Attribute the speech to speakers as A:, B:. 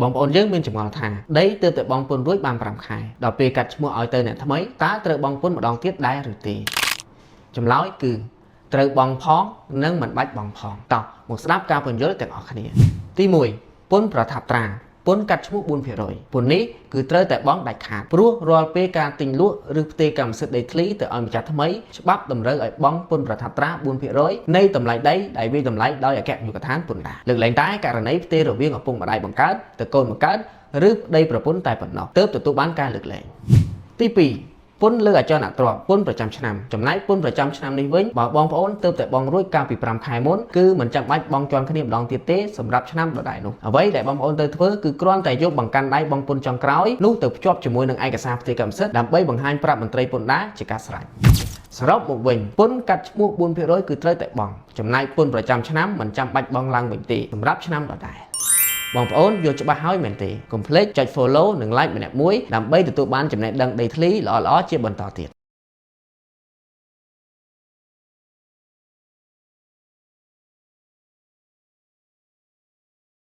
A: បងប្អូនយើងមានចម្ងល់ថាដីទើបតែបងពុនរួចបាន5ខែដល់ពេលកាត់ឈ្មោះឲ្យទៅអ្នកថ្មីតើត្រូវបងពុនម្ដងទៀតដែរឬទេចម្លើយគឺត្រូវបងផងនិងមិនបាច់បងផងតោះមកស្ដាប់ការពន្យល់ទាំងអស់គ្នាទី1ពុនប្រថាប់ត្រាពុនកាត់ឈ្មោះ 4% ពុននេះគឺត្រូវតែបងដាច់ខាតព្រោះរាល់ពេលការទិញលក់ឬផ្ទេរកម្មសិទ្ធិដីធ្លីទៅឲ្យម្ចាស់ថ្មីច្បាប់តម្រូវឲ្យបងពុនប្រថាប់ត្រា 4% នៃតម្លៃដីដែលវាតម្លៃដោយអគ្គនាយកដ្ឋានពន្ធដារលើកលែងតែករណីផ្ទេររវាងឪពុកម្ដាយបង្កើតទៅកូនបង្កើតឬប្តីប្រពន្ធតែប៉ុណ្ណោះទើបទទួលបានការលើកលែងទី2ពុនលើអចលនទ្រព្យពុនប្រចាំឆ្នាំចំណែកពុនប្រចាំឆ្នាំនេះវិញបើបងប្អូនទើបតែបងរួចកាលពី5ខែមុនគឺមិនចាំបាច់បងជន់គ្នាម្ដងទៀតទេសម្រាប់ឆ្នាំដដែលនោះអ្វីដែលបងប្អូនត្រូវធ្វើគឺគ្រាន់តែយកបង្កាន់ដៃបងពុនចុងក្រោយនោះទៅភ្ជាប់ជាមួយនឹងឯកសារផ្ទេរកម្មសិទ្ធិដើម្បីបង្ហាញប្រាប់មន្ត្រីពន្ធដារជាការស្រេចសរុបមកវិញពុនកាត់ឈ្មោះ 4% គឺត្រូវតែបងចំណែកពុនប្រចាំឆ្នាំមិនចាំបាច់បងឡើងវិញទេសម្រាប់ឆ្នាំដដែលបងប្អូនយល់ច្បាស់ហើយមែនទេកុំភ្លេចចុច follow និង like ម្នាក់មួយដើម្បីទទួលបានចំណេះដឹងដីធ្លីល្អៗជាបន្តទៀត